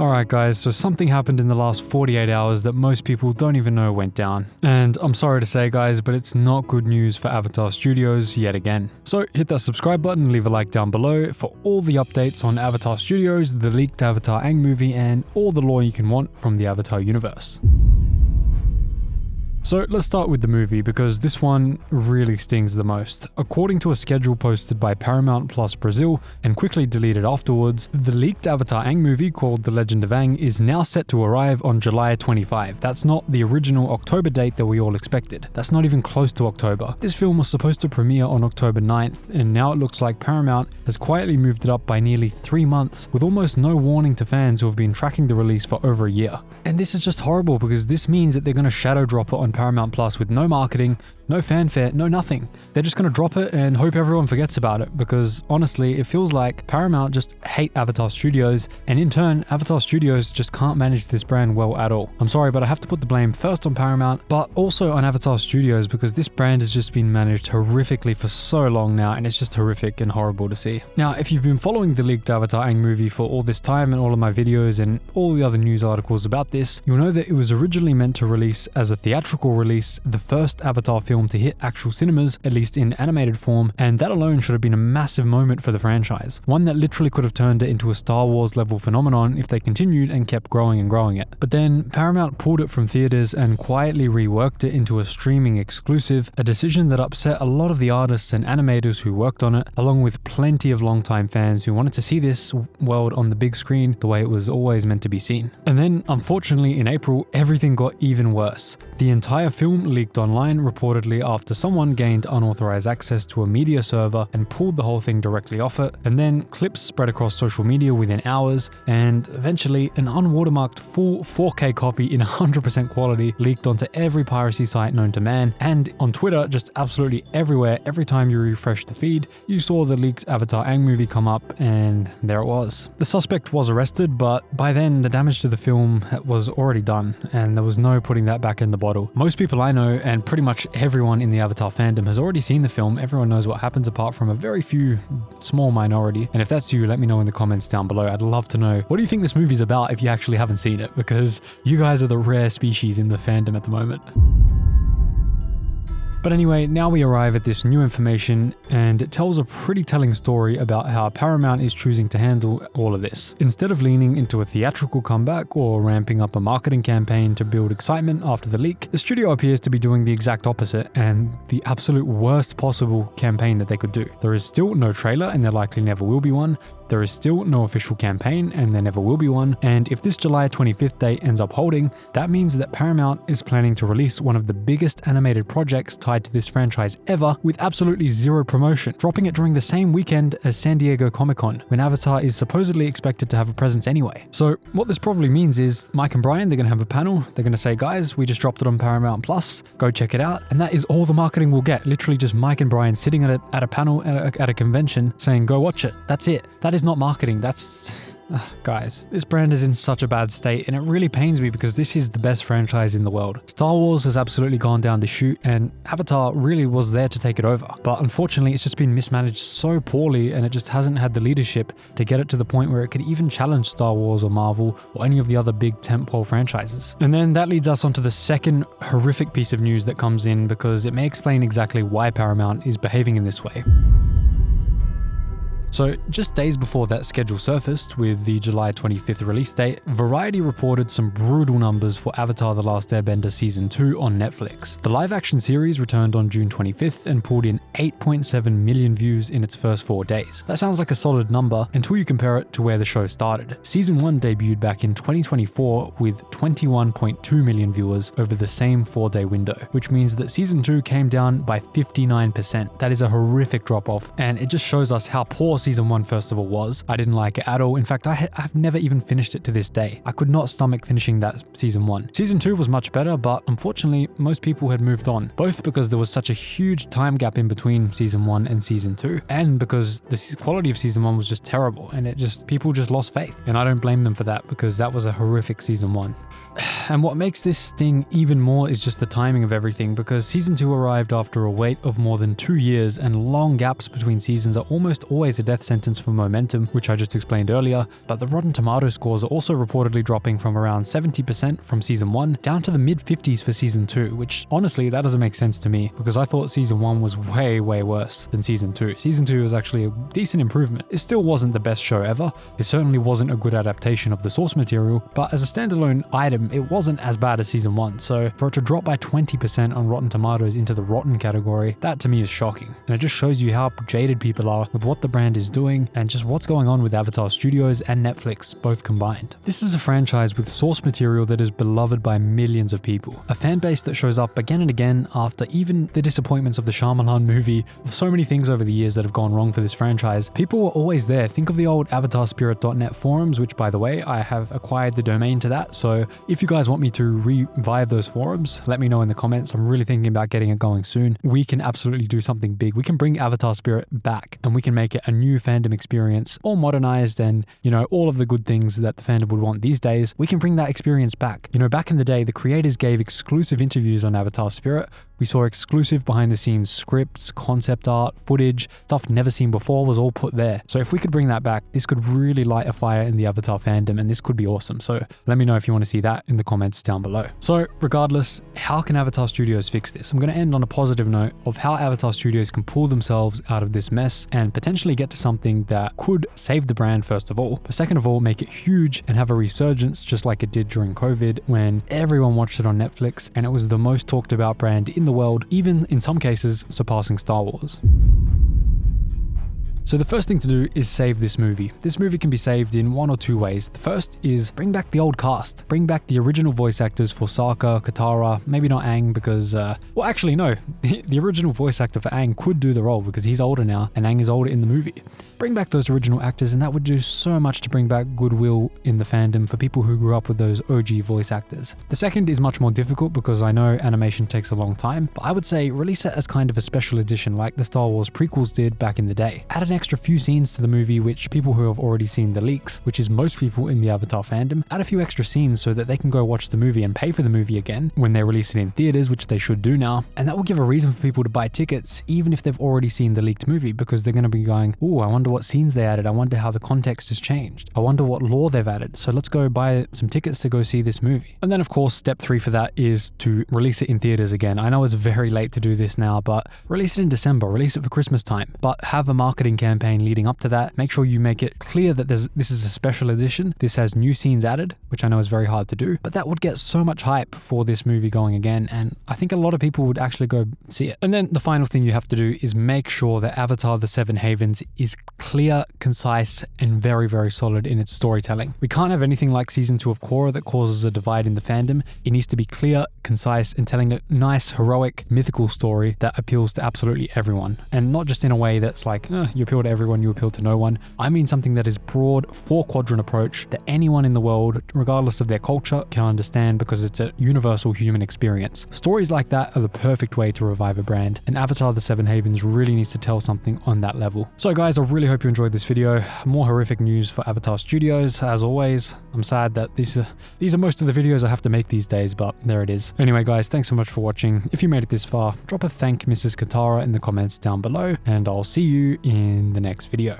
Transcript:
Alright guys, so something happened in the last 48 hours that most people don't even know went down. And I'm sorry to say guys, but it's not good news for Avatar Studios yet again. So hit that subscribe button, leave a like down below for all the updates on Avatar Studios, the leaked Avatar Aang movie, and all the lore you can want from the Avatar universe. So let's start with the movie because this one really stings the most. According to a schedule posted by Paramount Plus Brazil and quickly deleted afterwards, the leaked Avatar Aang movie called The Legend of Aang is now set to arrive on July 25. That's not the original October date that we all expected. That's not even close to October. This film was supposed to premiere on October 9th, and now it looks like Paramount has quietly moved it up by nearly 3 months with almost no warning to fans who have been tracking the release for over a year. And this is just horrible because this means that they're going to shadow drop it on Paramount Plus with no marketing, no fanfare, no nothing. They're just going to drop it and hope everyone forgets about it because honestly, it feels like Paramount just hate Avatar Studios, and in turn, Avatar Studios just can't manage this brand well at all. I'm sorry, but I have to put the blame first on Paramount, but also on Avatar Studios because this brand has just been managed horrifically for so long now, and it's just horrific and horrible to see. Now, if you've been following the leaked Avatar Aang movie for all this time and all of my videos and all the other news articles about this, you'll know that it was originally meant to release as a theatrical release, the first Avatar film to hit actual cinemas, at least in animated form, and that alone should have been a massive moment for the franchise. One that literally could have turned it into a Star Wars level phenomenon if they continued and kept growing and growing it. But then Paramount pulled it from theaters and quietly reworked it into a streaming exclusive, a decision that upset a lot of the artists and animators who worked on it, along with plenty of longtime fans who wanted to see this world on the big screen the way it was always meant to be seen. And then, unfortunately, in April, everything got even worse. The entire film leaked online reportedly after someone gained unauthorized access to a media server and pulled the whole thing directly off it, and then clips spread across social media within hours, and eventually an unwatermarked full 4K copy in 100% quality leaked onto every piracy site known to man, and on Twitter, just absolutely everywhere. Every time you refresh the feed, you saw the leaked Avatar Aang movie come up, and there it was. The suspect was arrested, but by then the damage to the film was already done, and there was no putting that back in the bottle. Most people I know, and pretty much everyone in the Avatar fandom, has already seen the film. Everyone knows what happens apart from a very few small minority. And if that's you, let me know in the comments down below. I'd love to know, what do you think this movie's about if you actually haven't seen it? Because you guys are the rare species in the fandom at the moment. But anyway, now we arrive at this new information, and it tells a pretty telling story about how Paramount is choosing to handle all of this. Instead of leaning into a theatrical comeback or ramping up a marketing campaign to build excitement after the leak, the studio appears to be doing the exact opposite and the absolute worst possible campaign that they could do. There is still no trailer, and there likely never will be one. There is still no official campaign, and there never will be one, and if this July 25th date ends up holding, that means that Paramount is planning to release one of the biggest animated projects tied to this franchise ever with absolutely zero promotion, dropping it during the same weekend as San Diego Comic-Con, when Avatar is supposedly expected to have a presence anyway. So what this probably means is Mike and Brian, they're going to have a panel, they're going to say, guys, we just dropped it on Paramount Plus, go check it out, and that is all the marketing we'll get. Literally just Mike and Brian sitting at a panel at a convention saying, go watch it. That's it. That is not marketing. That's... guys, this brand is in such a bad state, and it really pains me because this is the best franchise in the world. Star Wars has absolutely gone down the chute, and Avatar really was there to take it over. But unfortunately, it's just been mismanaged so poorly, and it just hasn't had the leadership to get it to the point where it could even challenge Star Wars or Marvel or any of the other big tentpole franchises. And then that leads us onto the second horrific piece of news that comes in, because it may explain exactly why Paramount is behaving in this way. So just days before that schedule surfaced with the July 25th release date, Variety reported some brutal numbers for Avatar: The Last Airbender Season 2 on Netflix. The live-action series returned on June 25th and pulled in 8.7 million views in its first 4 days. That sounds like a solid number until you compare it to where the show started. Season 1 debuted back in 2024 with 21.2 million viewers over the same 4-day window, which means that Season 2 came down by 59%. That is a horrific drop-off, and it just shows us how poor Season 1 first of all was. I didn't like it at all. In fact, I've never even finished it to this day. I could not stomach finishing that Season 1. Season 2 was much better, but unfortunately, most people had moved on, both because there was such a huge time gap in between Season 1 and Season 2, and because the quality of Season 1 was just terrible, and people just lost faith. And I don't blame them for that, because that was a horrific Season 1. And what makes this sting even more is just the timing of everything, because Season 2 arrived after a wait of more than 2 years, and long gaps between seasons are almost always a death sentence for momentum, which I just explained earlier, but the Rotten Tomato scores are also reportedly dropping from around 70% from season 1 down to the mid-50s for season 2, which honestly, that doesn't make sense to me because I thought season 1 was way worse than season 2. Season 2 was actually a decent improvement. It still wasn't the best show ever. It certainly wasn't a good adaptation of the source material, but as a standalone item, it wasn't as bad as season 1. So for it to drop by 20% on Rotten Tomatoes into the rotten category, that to me is shocking. And it just shows you how jaded people are with what the brand is doing and just what's going on with Avatar Studios and Netflix, both combined. This is a franchise with source material that is beloved by millions of people. A fan base that shows up again and again after even the disappointments of the Shyamalan movie, so many things over the years that have gone wrong for this franchise. People were always there. Think of the old avatarspirit.net forums, which by the way, I have acquired the domain to that. So if you guys want me to revive those forums, let me know in the comments. I'm really thinking about getting it going soon. We can absolutely do something big. We can bring Avatar Spirit back and we can make it a new fandom experience, all modernized and, you know, all of the good things that the fandom would want these days. We can bring that experience back. You know, back in the day, the creators gave exclusive interviews on Avatar Spirit. We saw exclusive behind the scenes scripts, concept art, footage, stuff never seen before was all put there. So if we could bring that back, this could really light a fire in the Avatar fandom and this could be awesome. So let me know if you want to see that in the comments down below. So regardless, how can Avatar Studios fix this? I'm going to end on a positive note of how Avatar Studios can pull themselves out of this mess and potentially get to something that could save the brand first of all, but second of all, make it huge and have a resurgence just like it did during COVID when everyone watched it on Netflix and it was the most talked about brand in the world, even in some cases surpassing Star Wars. So the first thing to do is save this movie. This movie can be saved in one or two ways. The first is bring back the old cast. Bring back the original voice actors for Sokka, Katara, maybe not Aang because, well actually no, the original voice actor for Aang could do the role because he's older now and Aang is older in the movie. Bring back those original actors and that would do so much to bring back goodwill in the fandom for people who grew up with those OG voice actors. The second is much more difficult because I know animation takes a long time, but I would say release it as kind of a special edition like the Star Wars prequels did back in the day. Add an extra few scenes to the movie which people who have already seen the leaks, which is most people in the Avatar fandom, add a few extra scenes so that they can go watch the movie and pay for the movie again when they release it in theaters, which they should do now, and that will give a reason for people to buy tickets even if they've already seen the leaked movie because they're going to be going, oh, I wonder what scenes they added, I wonder how the context has changed, I wonder what lore they've added, so let's go buy some tickets to go see this movie. And then of course step 3 for that is to release it in theaters again. I know it's very late to do this now, but release it in December, release it for Christmas time, but have a marketing campaign leading up to that. Make sure you make it clear that this is a special edition. This has new scenes added, which I know is very hard to do, but that would get so much hype for this movie going again, and I think a lot of people would actually go see it. And then the final thing you have to do is make sure that Avatar: The Seven Havens is clear, concise, and very solid in its storytelling. We can't have anything like season 2 of Korra that causes a divide in the fandom. It needs to be clear, concise, and telling a nice, heroic, mythical story that appeals to absolutely everyone, and not just in a way that's like, you appeal to everyone, you appeal to no one. I mean something that is broad, 4-quadrant approach that anyone in the world, regardless of their culture, can understand because it's a universal human experience. Stories like that are the perfect way to revive a brand, and Avatar: The Seven Havens really needs to tell something on that level. So guys, I really hope you enjoyed this video. More horrific news for Avatar Studios, as always. I'm sad that these are most of the videos I have to make these days, but there it is. Anyway guys, thanks so much for watching. If you made it this far, drop a thank Mrs. Katara in the comments down below, and I'll see you in the next video.